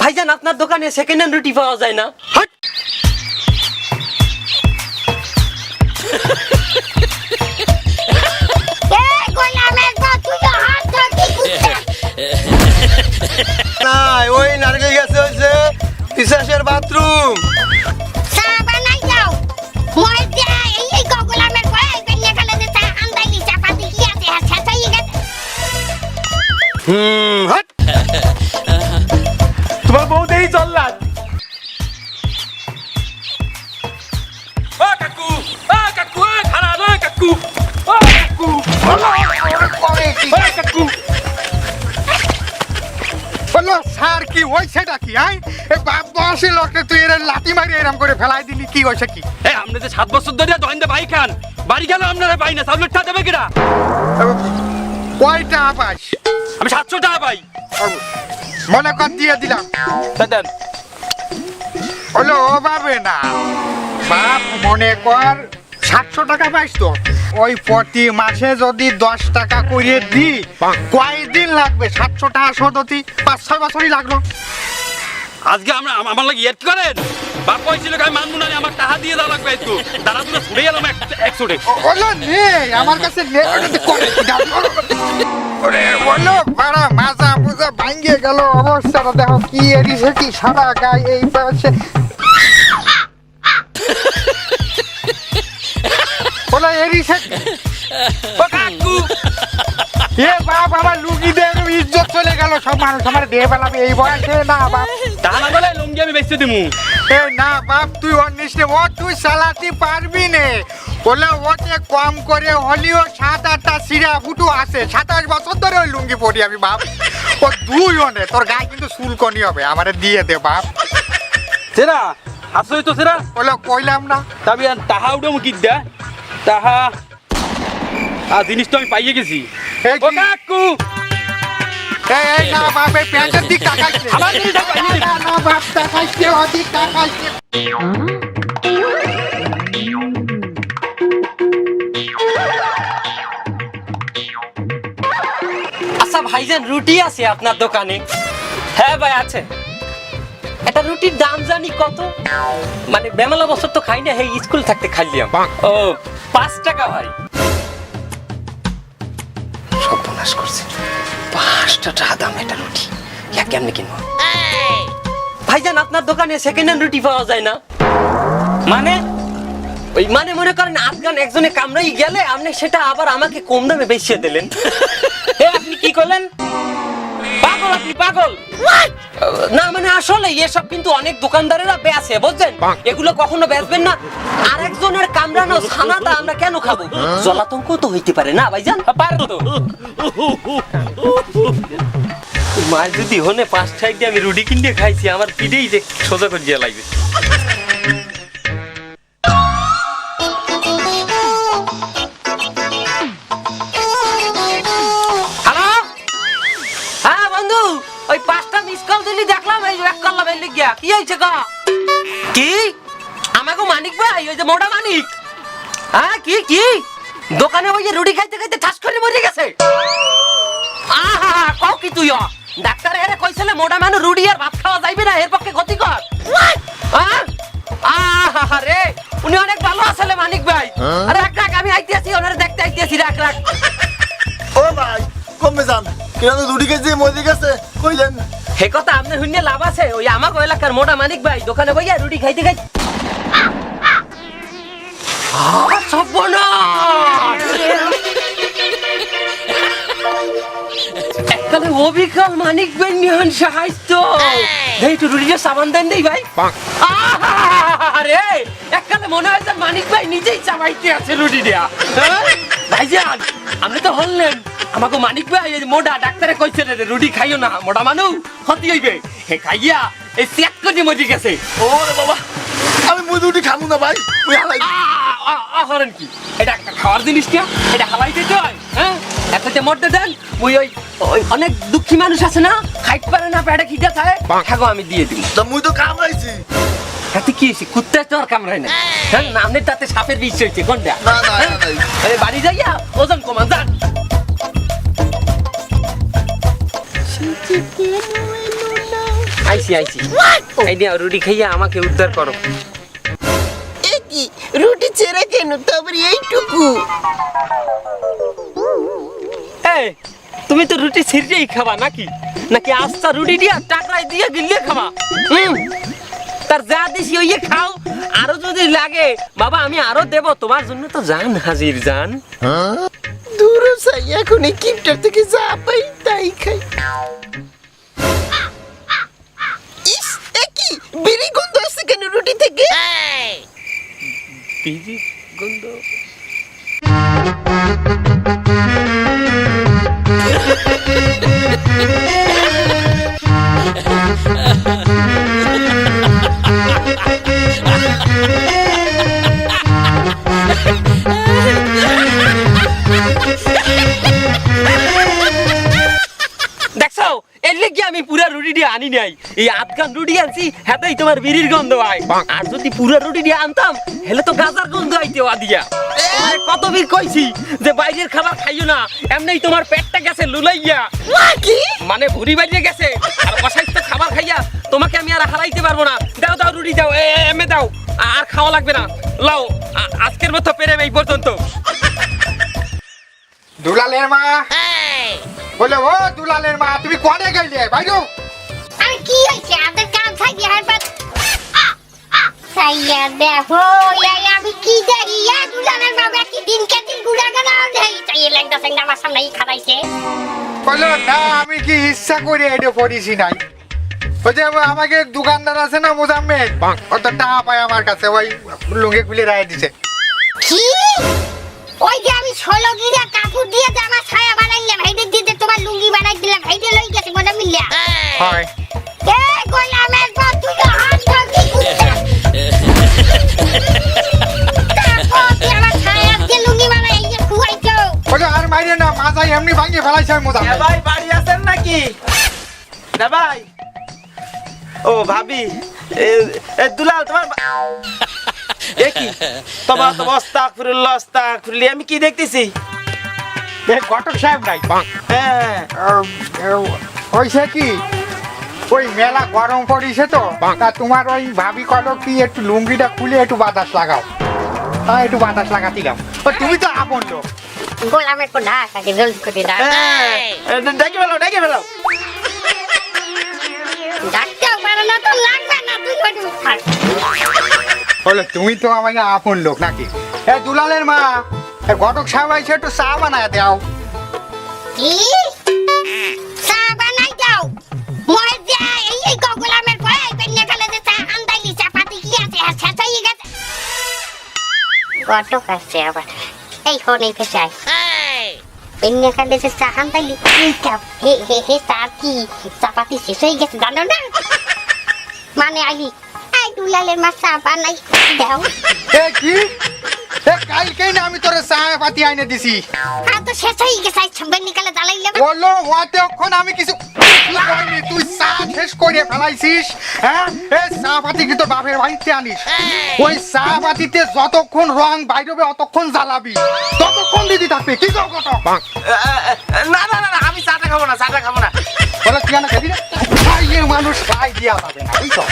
ভাইজান আপনার দোকানে সেকেন্ড হ্যান্ড রুটি পাওয়া যায় না? হাট! না ওই নারকেল গাছে হচ্ছে পিশাচের বাথরুম। হাট! তোমার বউ দেই চললাম। ও কাকু, ও কাকু, ও খানা ও কাকু, ও কাকু, ও কাকু। বললো স্যার কি হয়েছে কি? হ্যাঁ বাপ বসে লোককে তুই এর লাঠি মারি এরম করে ফেলাই দিলি, কি হয়েছে কি? এই আপনি যে 7 বছর ধরে দোকানতে বাই খান, বাড়ি গেল আপনারা পাই না, চাউলের টাকা দেবে কিনা? কয়টা আবাস? আমি 700 টাকা পাই। মনে কর দিয়ে দিলাম। দেন। হলো ও পাবে না বাপ, মনে কর 700 টাকা পাইস তো, ওই প্রতি মাসে যদি 10 টাকা করে দি কয়দিন লাগবে? 700 টাকা শোধ হতি 5-6 বছরই লাগলো। আজকে আমরা আমার লাগি এর কি করেন? বাপ কইছিল আমি মানবো না, আমার টাকা দিয়ে দেওয়া লাগবে একটু। দাঁড়া তুলে ছুড়ে গেলাম 100 টাকা। বলো নে আমার কাছে নে করে ওরে বলো পাড়া মাজা পুজা ভাঙ্গিয়ে গেল, অবস্থাটা দেখো কি এরিছে কি সারা গায়ে এই পাশে। বলো এরিছে ও কাকু, এ বাপ আমার লুঙ্গিদের ইজ্জত চলে গেল, সব মানুষ আমার দিয়ে ফেলাবে এই বয়সে। না বাপ, টাকা না বলে লুঙ্গি আমি বেচতে দিমু। এ না বাপ তুই অনিষ্টে ও তুই চালাতে পারবি নে। বলে ওতে কম করে হলেও 7-8টা সিরা ফুটু আছে, 27 বছর ধরে ওই লুঙ্গি পরি আমি বাপ। ও দুই অনে তোর গায়ে কিন্তু চুলকনি হবে, আমারে দিয়ে দে বাপ। সেরা আসলে তো সেরা বলে কইলাম না। তবে তাহা উঠে মুখি দে তাহা আর জিনিস তো আমি পাইয়ে গেছি। এই ও কি? কাকু, এই না বাপ এই প্যান্টের দিক তাকাইছে। আমার জিনিসটা পাইয়ে দিবি। না না বাপ তাকাইছে, ওদিক তাকাইছে। আচ্ছা ভাইজান রুটি আছে আপনার দোকানে? হ্যাঁ ভাই আছে। একটা রুটির দাম জানি কত? মানে বেমালা বছর তো খাই না, এই স্কুল থাকতে খাইলাম। ও 5 টাকা ভাই। সর্বনাশ করছে, 5 টাকা দাম একটা রুটি, কেমনে কিনবো? ভাইজান আপনার দোকানে সেকেন্ড হ্যান্ড রুটি পাওয়া যায় না? মানে ওই মানে মনে করেন আফগান একজনে কামড়াই গেলে আপনি সেটা আবার আমাকে কম দামে বেচিয়ে দিলেন। এ আপনি কি করলেন? পাগল আপনি, পাগল। না মানে আসলে এসব কিন্তু অনেক দোকানদারেরা বেচে, বুঝছেন? এগুলো কখনো বেচবেন না। আরেকজনের কামড়ানো ছানাটা আমরা কেন খাবো? জলাতঙ্ক তো হইতে পারে না ভাইজান? পারে তো। মার যদি হনে 5 টাকা দিয়ে আমি রুটি কিনে খাইছি, আমার পিঠেই যে সোজা করে দিয়ে লাগবে। হ্যালো, হ্যাঁ বন্ধু, ওই 5টা মিস কল দিলি দেখলাম, এই এক কল্লা বেল গিয়া কি হয়েছে গো? কি আমাকে মানিক ভাই, ওই যে মোটা মানিক? হ্যাঁ কি কি দোকানে ওই যে রুটি খাইতে খাইতে ঠাস করে মরে গেছে? আহা কও কি তুই? ডাক্তার এরে কইছিলে মোটা মানুষ রুটি আর ভাত খাওয়া যাইবে না, এর পক্ষে ক্ষতিকর। আহা রে, উনি অনেক ভালো আসলে মানিক ভাই। আরে রাখ রাখ, আমি আইতেছি, ওনারে দেখতে আইতেছি, রাখ রাখ। ও ভাই কমে যান, কিনা তো দুটি কেজি মরে গেছে কইলেন। হে কথা আপনি শুনে লাভ আছে? ওই আমাকে এলাকার মোটা মানিক ভাই দোকানে বইয়া রুটি খাইতে খাইতে এককালে অবিকল মানিক ভাই নিহন সাহায্য দেই তো রুটির সাবান দেন দেই ভাই। আরে এককালে মনে হয় যে মানিক ভাই নিজেই চাবাইতে আছে রুটি দেয়া। ভাইজান আপনি তো হলেন আমাকে মানিক ভাই এই মোটা ডাক্তারে কইছে রে রুটি খাইও না, মোটা মানু ক্ষতি হইবে। হে খাইয়া এই চেক করে মরে গেছে। ওরে বাবা, আমি মুই দুটি খামু না ভাই, মুই হালাই। হরেন কি এটা একটা খাওয়ার জিনিস না, এটা হালাই দিতে হয়। হ্যাঁ একটা যে মরতে দেন, ওই ওই ওই অনেক দুঃখী মানুষ আছে না, খাইতে পারে না, পেটে খিদে থাকে, থাকো আমি দিয়ে দিই। তা মুই তো কামড়াইছি। তাতে কি হয়েছে? কুত্তা তো আর কামড়ায় না। হ্যাঁ নামের তাতে সাপের বিষ হয়েছে কোনটা? না না নাই। আরে বাড়ি যাইয়া ওজন কমান যান। আইস আইছি আইছি এই নিয়ে রুটি খাইয়া আমাকে উদ্ধার করো। কি রুটি ছেড়ে কেন তবে এইটুকু? এই তুমি তো রুটি ছিঁড়েই খাবা নাকি নাকি আস্তা রুটি দিয়া টাকরাই দিয়ে গিলে খাবা? তার যা দিছি ওই খাও, আরো যদি লাগে বাবা আমি আরো দেব, তোমার জন্য তো জান হাজির জান। দূর সাই এখন এই কিপটার থেকে যা পাই তাই খাই। ইস এ কি বিড়ি গন্ধ আসছে কেন রুটি থেকে? বিড়ি গন্ধ? দেখছো এর লেগে আমি পুরা রুটি আনি নাই, এই আধখান রুটি আনছি হাতেই তোমার বিড়ির গন্ধ হয়। আর যদি পুরা রুটি আনতাম হেলে তো গাজার গন্ধ আইতে দিয়া। তোমারে কতবার কইছি যে বাইরের খাবার খাইও না, এমনিই তোমার পেটটা গেছে লুলাইয়া, কি মানে ভুঁড়ি বাইরে গেছে। আর অস্বাস্থ্য খাবার খাইয়া তোমাকে আমি আর হারাইতে পারবো না। দাও দাও রুটি দাও, এমে দাও, আর খাওয়া লাগবে না। লাও আজকের মতো পেরে এই পর্যন্ত। দুলালের মা বলে, ও দুলালের মা তুমি কোনে গেলে বাইরো? আর কি হয়েছে আমাদের কাম থাকি হারবার সাইয়া দেখো এই আমি কি দেখি দুলালের বাবা কি দিনকে দিন গুড়াগানা দেই তাই লেংটা সেংটা আমার সামনেই খাড়াইছে। বলো না আমি কি ইচ্ছা করে এটা করেছি নাই। ওই যে আমাকে দোকানদার আছে না মোজাম্মেদ, অত টাকা পায় আমার কাছে, ওই লুঙ্গি খুলে রায় দিছে। কি ওই যে আমি 16 গিরা কাপড় দিয়ে জামা ছায়া বানাইলাম, হেডে দিয়ে তোমার লুঙ্গি বানাই দিলাম, হেডে লই গেছে মজা মিললা। হয় এ গোলামের পর তুই তো হাত ধরবি কুত্তা। তারপর আমার ছায়া দিয়ে লুঙ্গি বানাই এই যে খুয়াইছো। বলে আর মাইরে না, মাথায় এমনি ভাঙিয়ে ফেলাইছে আমি মোজাম্মেদ। ভাই বাড়ি আছেন নাকি? না ভাই ও ভাবি এ দুলাল তোমার এ কি তোমার তো আস্তাগফিরুল্লাহ আস্তাগফিরুল্লাহ আমি কি দেখতেছি? এ ঘটক সাহেব নাই। হ্যাঁ ওইসে কি ওই মেলা গরম পড়িছে তো, তা তোমার ওই ভাবি কলো কি একটু লুঙ্গিটা খুলে একটু বাতাস লাগাও। হ্যাঁ একটু বাতাস লাগাতিলাম। ও তুমি তো আপন লোক। গোলামের পর ডাক আগে জলদি করে ডাক। ডেকে ফেলো ডাকতেও পারো না তো লাগবে না তুই ওটি উঠার। বলে তুমি তো আমাকে আপন লোক নাকি? এ দুলালের মা, এ ঘটক সাহেব আইছে একটু চা বানায় দাও। কি চা বানাই দাও? মই যে এই গোলামের পর এই পেন্নে গেলে যে চা আন্দাইলি চাপাতি কি আছে আর ছেঁচাই গেছে। ঘটক আছে আবার এই হনে ফেসাই পেন্নে গেলে যে চা আন্দাইলি এইটা হে তার কি চাপাতি শেষ হয়ে গেছে জানো না? মানে আইলি এই দুলালের মা চা বানাই দাও। এ কি এ কালকেই না আমি তোরে চা পাতি আইনে দিছি। আর তো শেষ হয়ে গেছে ছবে নিকালে জ্বালাইলে বললো ওতে ওক্ষণ আমি কিছু কইনি, তুই চা শেষ করে ফেলাইছিস। হ্যাঁ এ চা পাতি কি তোর বাপের বাড়িতে আনিস? ওই চা পাতিতে যতক্ষণ রং বাইরবে অতক্ষণ জ্বালাবি, ততক্ষণ দিদি থাকবে। কি কও কত? না আমি চাটা খাবো না বলে তুই না খাবি না? খাইয়ে মানুষ খাই দিয়া যাবে না, বুঝছো?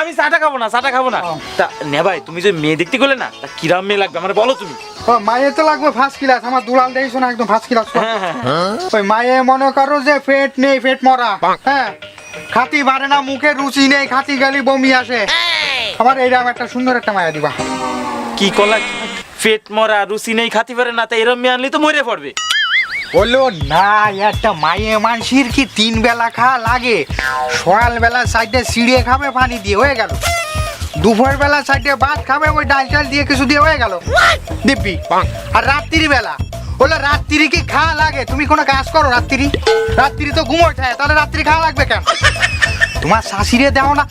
আমি চাটা খাবো না তা নে ভাই তুমি যে মেয়ে দেখতে গেলে না তা কিরাম মেয়ে লাগবে আমার বলো তুমি। ও মায়ের তো লাগবে ফার্স্ট ক্লাস, আমার দুলাল দেখছো না একদম ফার্স্ট ক্লাস। ওই মায়ে মনে করো যে পেট নেই, পেট মরা, হ্যাঁ খাতি বাড়ে না, মুখে রুচি নেই, খাতি গেলি বমি আসে। আমার এইরকম একটা সুন্দর একটা মায়া দিবা। কি কলা পেট মরা রুচি নেই খাতি পারে না তা এরম মেয়ে আনলে তো মরে পড়বে। বললো না একটা মায়ে মানসির কি 3 বেলা খাওয়া লাগে? সকাল বেলা সাইডে সিঁড়িয়ে খাবে পানি দিয়ে হয়ে গেল, দুপুর বেলা সাইডে ভাত খাবে ওই ডাল চাল দিয়ে কিছু দিয়ে হয়ে গেল দিব্যি। আর রাত্রির বেলা বললো রাত্রি কি খাওয়া লাগে? তুমি কোনো কাজ করো রাত্রি তো ঘুমোয় থাকে, তাহলে রাত্রি খাওয়া লাগবে কেন? তোমার শাশুড়ে দাও না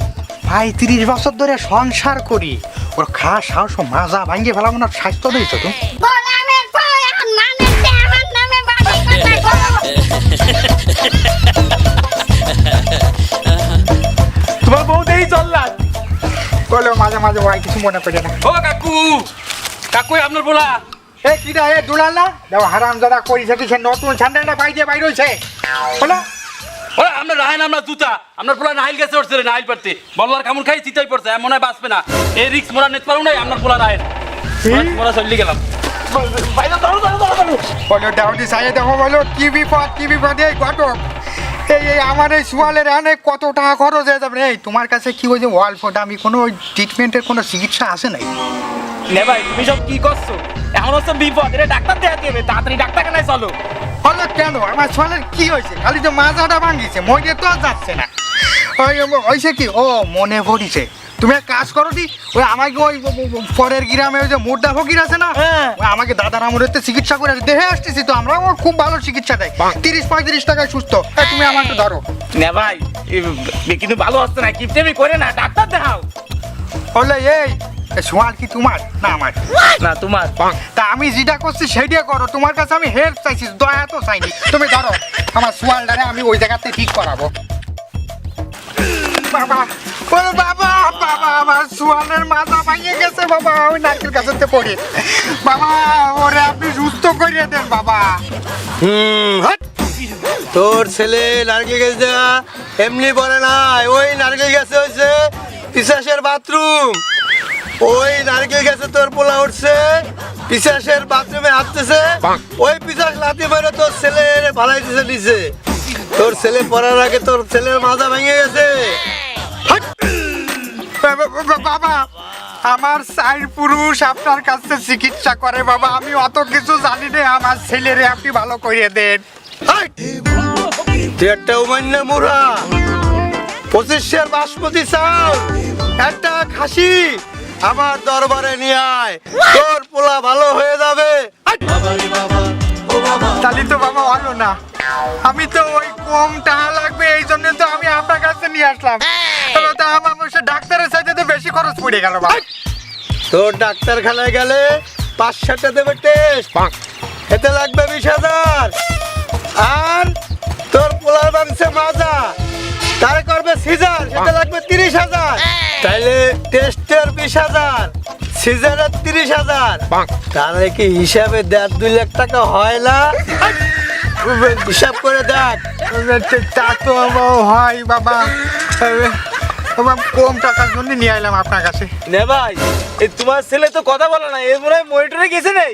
35 বছর ধরে সংসার করি, ওর খাওয়া সাহস মাজা ভাঙ্গে ফেলাম না, স্বাস্থ্য দিয়েছ তুমি। গোলামের পর এখন মানে আমার নামে বাড়ি কথা করো। তোমার বউ দেই চললা বলো মাঝে মাঝে ভাই কিছু মনে করে না। ও কাকু আপনার বলা এ কিরা এ দুলাল না দাও হারাম যারা করিছে কি সে নতুন স্যান্ডেলটা পাই দিয়ে বাইর হইছে বলো। ওরা আমরা রাহেন আমরা জুতা আপনার পোলা নাইল গেছে উঠছে রে নাইল পারতে বল্লার কামড় খাই চিতাই পড়ছে মনে হয় বাঁচবে না এই রিক্স মোরা নিতে পারো নাই আপনার পোলা রাহেন মোরা চলে গেলাম বলো ডাউনি সাইয়ে দেখো বলো কি বিপদ এই ঘটক এই আমার এই সোয়ালের অনেক কত টাকা খরচ হয়ে যাবে এই তোমার কাছে কি ওই যে অল্প দামি কোনো ট্রিটমেন্টের কোনো চিকিৎসা আছে নাই নে ভাই তুমি সব কি করছো এখন হচ্ছে বিপদ এটা ডাক্তার দেখাতে হবে তাড়াতাড়ি ডাক্তারখানায় চলো হলো কেন আমার সোয়ালের কি হয়েছে খালি তো মাজাটা ভাঙিছে মইতে তো আর যাচ্ছে না ওই হয়েছে কি ও মনে পড়িছে তুমি এক কাজ করো দি ওই আমাকে ওই পরের গ্রামে ওই যে মোর্দা ফকির আছে না হ্যাঁ। ওই আমাকে দাদার আমরেতে চিকিৎসা করে দেখে আসতেছি তো আমরা ও খুব ভালো চিকিৎসা দেয় 30-35 টাকায় সুস্থ তুমি আমাকে ধরো নে ভাই কিন্তু ভালো হচ্ছে না কিপটেমি করে না ডাক্তার দেখাও হলে এই সোয়াল কি তোমার না আমার না তোমার তা আমি যেটা করছি সেইটা করো তোমার কাছে আমি হেল্প চাইছি দয়া তো চাইনি তুমি ধরো আমার সোয়ালটারে আমি ওই জায়গাতে ঠিক করাবো বাবা ওরে বাবা বাবা আমার সোয়ালের মাথা ভাঙিয়ে গেছে বাবা ওই নারকেল গাছেতে পড়ে বাবা ওরে আপনি সুস্থ করিয়ে দেন বাবা হাট। তোর ছেলে নারকেল গাছ দেওয়া এমনি বলে না ওই নারকেল গাছে হয়েছে পিশাসের বাথরুম ওই নারকেল গাছে তোর পোলা উঠছে পিশাসের বাথরুমে হাঁটতেছে ওই পিশাস লাথি মেরে তোর ছেলে ভালাই দিছে নিচে তোর ছেলে পড়ার আগে তোর ছেলের মাথা ভেঙে গেছে হাট। বাবা আমার সাইড পুরুষ আপনার কাছে চিকিৎসা করে বাবা আমি অত কিছু জানি না আমার ছেলেরে আপনি ভালো করিয়ে দেন হাট। তুই একটা উমান্য মুড়া 25 বাসমতি চাল একটা খাসি আমার দরবারে নিয়ে আয় তোর পোলা ভালো হয়ে যাবে হাট। তাহলে তো বাবা হলো না আমি তো ওই কম টাকা লাগবে এই জন্য তো আমি আপনার কাছে নিয়ে আসলাম তাহলে তো আমার সে ডাক্তারের সাথে তো বেশি খরচ পড়ে গেল বাবা তোর ডাক্তারখানায় গেলে 5-6টা দেবে টেস্ট এতে লাগবে 20,000 আর তোর পোলার মাংসে মাজা তারে করবে সিজার সেটা লাগবে 30,000 তাইলে টেস্টের 20,000 সিজারের 30,000 তাহলে কি হিসাবে 1.5-2 লাখ টাকা হয় না হিসাব করে দেখ তা তো হয় বাবা কম টাকার জন্য নিয়ে এলাম আপনার কাছে নে ভাই এই তোমার ছেলে তো কথা বলে না এর মনে হয় মনিটরে গেছে নেই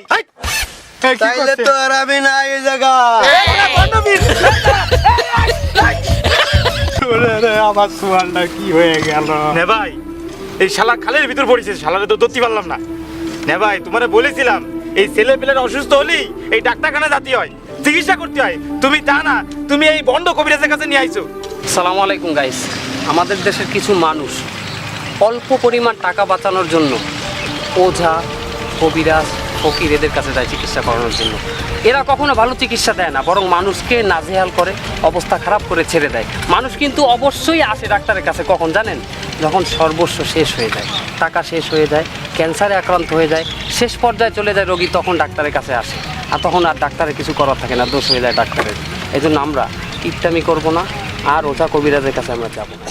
এই কি তাইলে করছে? তো আর আমি না এই জায়গা আমার সোয়ালটা কি হয়ে গেল নে ভাই এই শালা খালের ভিতর পড়েছে শালারে তো ধরতে পারলাম না নে ভাই তোমারে বলেছিলাম এই ছেলে পেলের অসুস্থ হলেই এই ডাক্তারখানা যেতে হয় চিকিৎসা করতে হয় তুমি তা না তুমি এই বন্ড কবিরাজের কাছে নিয়ে আইছো সালামু আলাইকুম গাইস আমাদের দেশের কিছু মানুষ অল্প পরিমাণ টাকা বাঁচানোর জন্য ওঝা কবিরাজ ফকির এদের কাছে যায় চিকিৎসা করানোর জন্য এরা কখনো ভালো চিকিৎসা দেয় না বরং মানুষকে নাজেহাল করে অবস্থা খারাপ করে ছেড়ে দেয় মানুষ কিন্তু অবশ্যই আসে ডাক্তারের কাছে কখন জানেন যখন সর্বস্ব শেষ হয়ে যায় টাকা শেষ হয়ে যায় ক্যান্সারে আক্রান্ত হয়ে যায় শেষ পর্যায়ে চলে যায় রোগী তখন ডাক্তারের কাছে আসে আর তখন আর ডাক্তারের কিছু করার থাকে না দোষ হয়ে যায় ডাক্তারের এই জন্য আমরা কিপটামি করবো না আর ওঝা কবিরাজের কাছে আমরা যাবো না